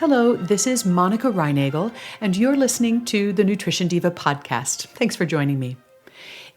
Hello, this is Monica Reinagel, and you're listening to the Nutrition Diva podcast. Thanks for joining me.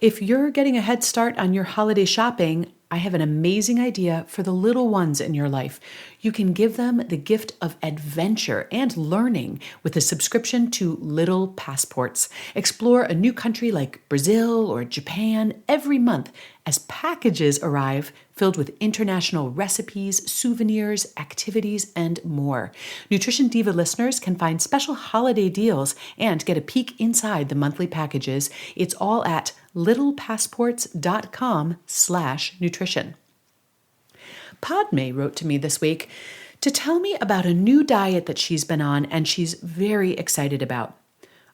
If you're getting a head start on your holiday shopping, I have an amazing idea for the little ones in your life. You can give them the gift of adventure and learning with a subscription to Little Passports. Explore a new country like Brazil or Japan every month as packages arrive filled with international recipes, souvenirs, activities, and more. Nutrition Diva listeners can find special holiday deals and get a peek inside the monthly packages. It's all at littlepassports.com/nutrition. Padme wrote to me this week to tell me about a new diet that she's been on and she's very excited about.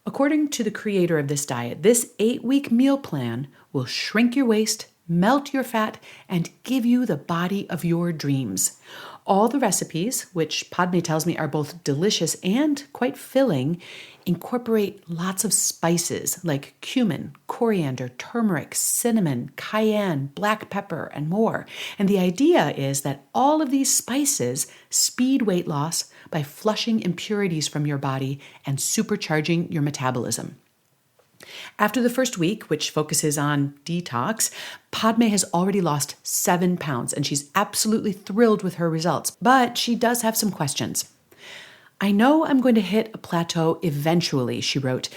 According to the creator of this diet, this 8-week meal plan will shrink your waist, melt your fat, and give you the body of your dreams. All the recipes, which Padme tells me are both delicious and quite filling, incorporate lots of spices like cumin, coriander, turmeric, cinnamon, cayenne, black pepper, and more. And the idea is that all of these spices speed weight loss by flushing impurities from your body and supercharging your metabolism. After the first week, which focuses on detox, Padme has already lost 7 pounds, and she's absolutely thrilled with her results. But she does have some questions. I know I'm going to hit a plateau eventually, she wrote.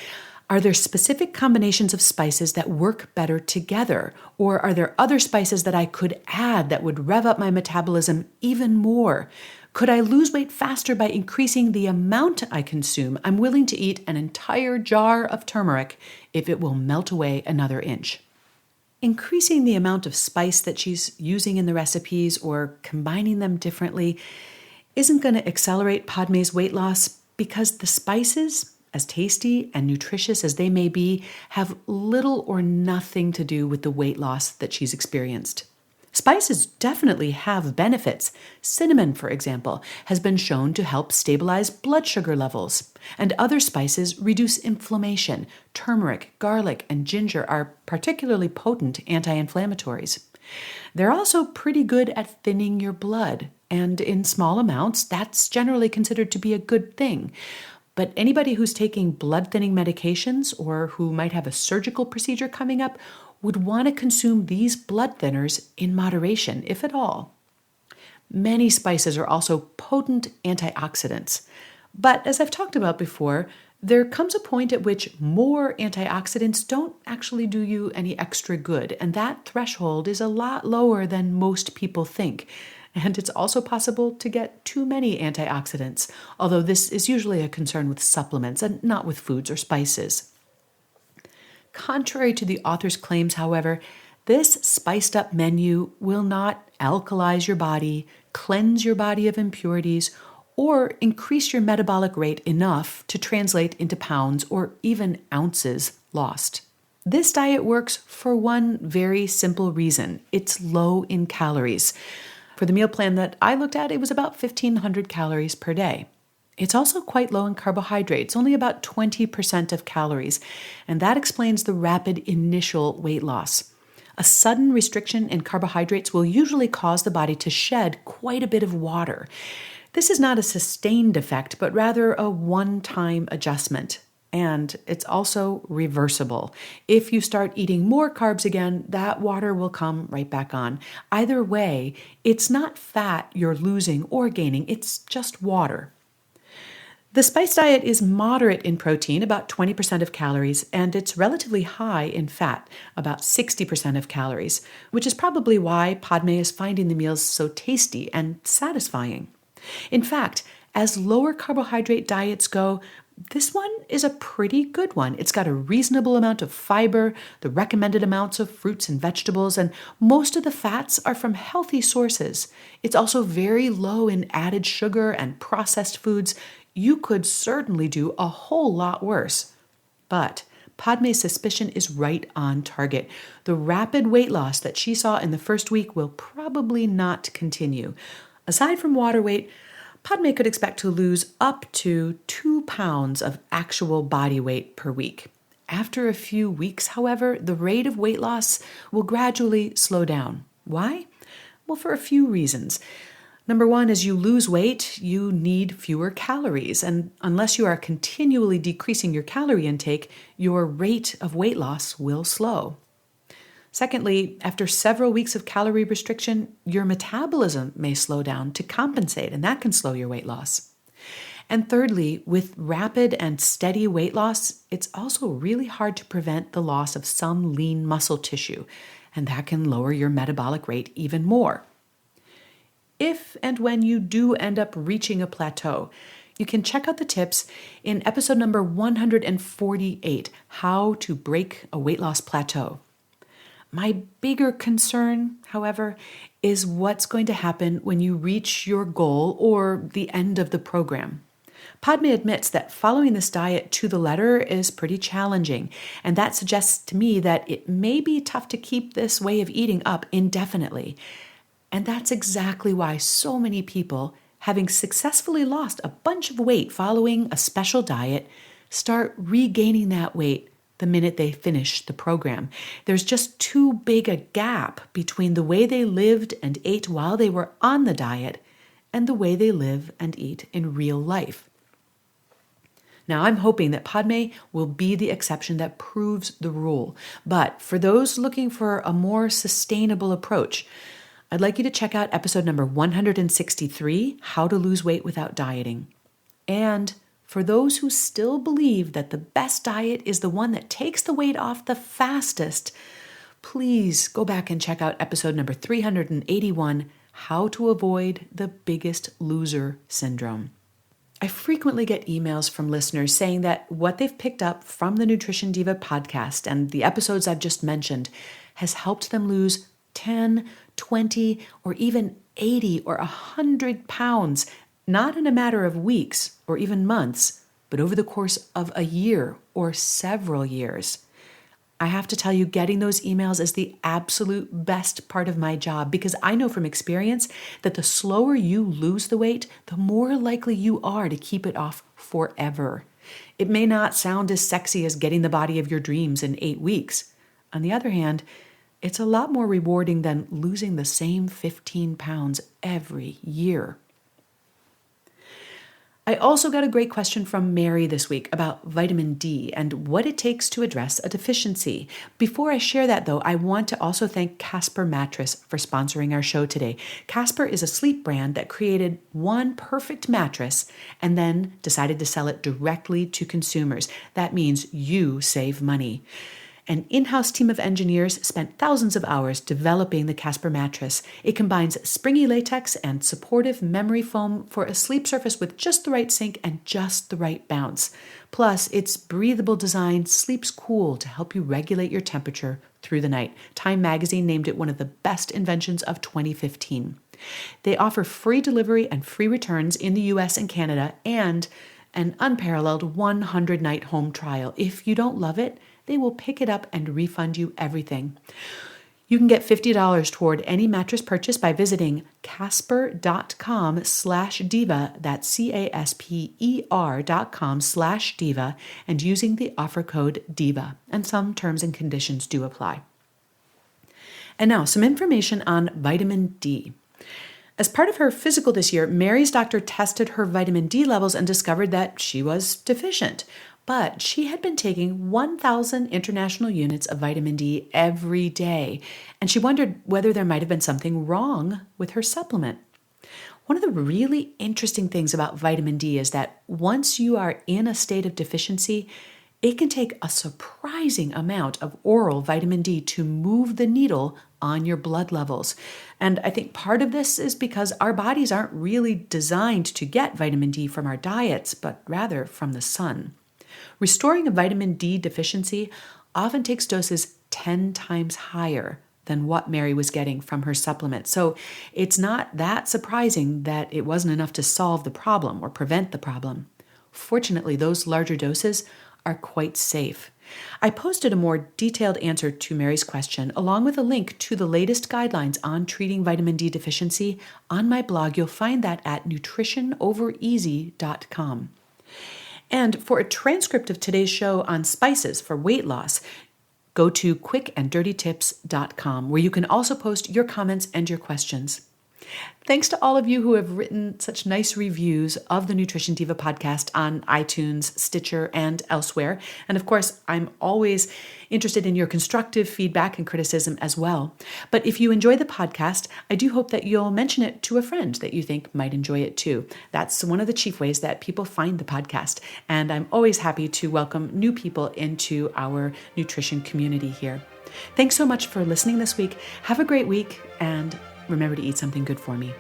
Are there specific combinations of spices that work better together? Or are there other spices that I could add that would rev up my metabolism even more? Could I lose weight faster by increasing the amount I consume? I'm willing to eat an entire jar of turmeric if it will melt away another inch. Increasing the amount of spice that she's using in the recipes or combining them differently isn't going to accelerate Padme's weight loss because the spices, as tasty and nutritious as they may be, have little or nothing to do with the weight loss that she's experienced. Spices definitely have benefits. Cinnamon, for example, has been shown to help stabilize blood sugar levels. And other spices reduce inflammation. Turmeric, garlic, and ginger are particularly potent anti-inflammatories. They're also pretty good at thinning your blood. And in small amounts, that's generally considered to be a good thing. But anybody who's taking blood-thinning medications or who might have a surgical procedure coming up would want to consume these blood thinners in moderation, if at all. Many spices are also potent antioxidants. But as I've talked about before, there comes a point at which more antioxidants don't actually do you any extra good, and that threshold is a lot lower than most people think. And it's also possible to get too many antioxidants, although this is usually a concern with supplements and not with foods or spices. Contrary to the author's claims, however, this spiced up menu will not alkalize your body, cleanse your body of impurities, or increase your metabolic rate enough to translate into pounds or even ounces lost. This diet works for one very simple reason. It's low in calories. For the meal plan that I looked at, it was about 1,500 calories per day. It's also quite low in carbohydrates, only about 20% of calories, and that explains the rapid initial weight loss. A sudden restriction in carbohydrates will usually cause the body to shed quite a bit of water. This is not a sustained effect, but rather a one-time adjustment. And it's also reversible. If you start eating more carbs again, that water will come right back on. Either way, it's not fat you're losing or gaining, it's just water. The spice diet is moderate in protein, about 20% of calories, and it's relatively high in fat, about 60% of calories, which is probably why Padme is finding the meals so tasty and satisfying. In fact, as lower carbohydrate diets go, this one is a pretty good one. It's got a reasonable amount of fiber, the recommended amounts of fruits and vegetables, and most of the fats are from healthy sources. It's also very low in added sugar and processed foods. You could certainly do a whole lot worse. But Padme's suspicion is right on target. The rapid weight loss that she saw in the first week will probably not continue. Aside from water weight, Padme could expect to lose up to 2 pounds of actual body weight per week. After a few weeks, however, the rate of weight loss will gradually slow down. Why? Well, for a few reasons. Number one, as you lose weight, you need fewer calories. And unless you are continually decreasing your calorie intake, your rate of weight loss will slow. Secondly, after several weeks of calorie restriction, your metabolism may slow down to compensate, and that can slow your weight loss. And thirdly, with rapid and steady weight loss, it's also really hard to prevent the loss of some lean muscle tissue, and that can lower your metabolic rate even more. If and when you do end up reaching a plateau, you can check out the tips in episode number 148, How to Break a Weight Loss Plateau. My bigger concern, however, is what's going to happen when you reach your goal or the end of the program. Padme admits that following this diet to the letter is pretty challenging, and that suggests to me that it may be tough to keep this way of eating up indefinitely. And that's exactly why so many people, having successfully lost a bunch of weight following a special diet, start regaining that weight the minute they finish the program. There's just too big a gap between the way they lived and ate while they were on the diet and the way they live and eat in real life. Now, I'm hoping that Padme will be the exception that proves the rule. But for those looking for a more sustainable approach, I'd like you to check out episode number 163, How to Lose Weight Without Dieting. And for those who still believe that the best diet is the one that takes the weight off the fastest, please go back and check out episode number 381, How to Avoid the Biggest Loser Syndrome. I frequently get emails from listeners saying that what they've picked up from the Nutrition Diva podcast and the episodes I've just mentioned has helped them lose 10, 20, or even 80 or 100 pounds, not in a matter of weeks or even months, but over the course of a year or several years. I have to tell you, getting those emails is the absolute best part of my job because I know from experience that the slower you lose the weight, the more likely you are to keep it off forever. It may not sound as sexy as getting the body of your dreams in 8 weeks. On the other hand, it's a lot more rewarding than losing the same 15 pounds every year. I also got a great question from Mary this week about vitamin D and what it takes to address a deficiency. Before I share that, though, I want to also thank Casper Mattress for sponsoring our show today. Casper is a sleep brand that created one perfect mattress and then decided to sell it directly to consumers. That means you save money. An in-house team of engineers spent thousands of hours developing the Casper mattress. It combines springy latex and supportive memory foam for a sleep surface with just the right sink and just the right bounce. Plus, its breathable design sleeps cool to help you regulate your temperature through the night. Time magazine named it one of the best inventions of 2015. They offer free delivery and free returns in the US and Canada and an unparalleled 100-night home trial. If you don't love it, they will pick it up and refund you everything. You can get $50 toward any mattress purchase by visiting casper.com/diva, that's casper.com/diva, and using the offer code DIVA. And some terms and conditions do apply. And now, some information on vitamin D. As part of her physical this year, Mary's doctor tested her vitamin D levels and discovered that she was deficient. But she had been taking 1,000 international units of vitamin D every day, and she wondered whether there might have been something wrong with her supplement. One of the really interesting things about vitamin D is that once you are in a state of deficiency, it can take a surprising amount of oral vitamin D to move the needle on your blood levels. And I think part of this is because our bodies aren't really designed to get vitamin D from our diets, but rather from the sun. Restoring a vitamin D deficiency often takes doses 10 times higher than what Mary was getting from her supplement. So it's not that surprising that it wasn't enough to solve the problem or prevent the problem. Fortunately, those larger doses are quite safe. I posted a more detailed answer to Mary's question, along with a link to the latest guidelines on treating vitamin D deficiency on my blog. You'll find that at nutritionovereasy.com. And for a transcript of today's show on spices for weight loss, go to quickanddirtytips.com, where you can also post your comments and your questions. Thanks to all of you who have written such nice reviews of the Nutrition Diva podcast on iTunes, Stitcher, and elsewhere. And of course, I'm always interested in your constructive feedback and criticism as well. But if you enjoy the podcast, I do hope that you'll mention it to a friend that you think might enjoy it too. That's one of the chief ways that people find the podcast. And I'm always happy to welcome new people into our nutrition community here. Thanks so much for listening this week. Have a great week, and remember to eat something good for me.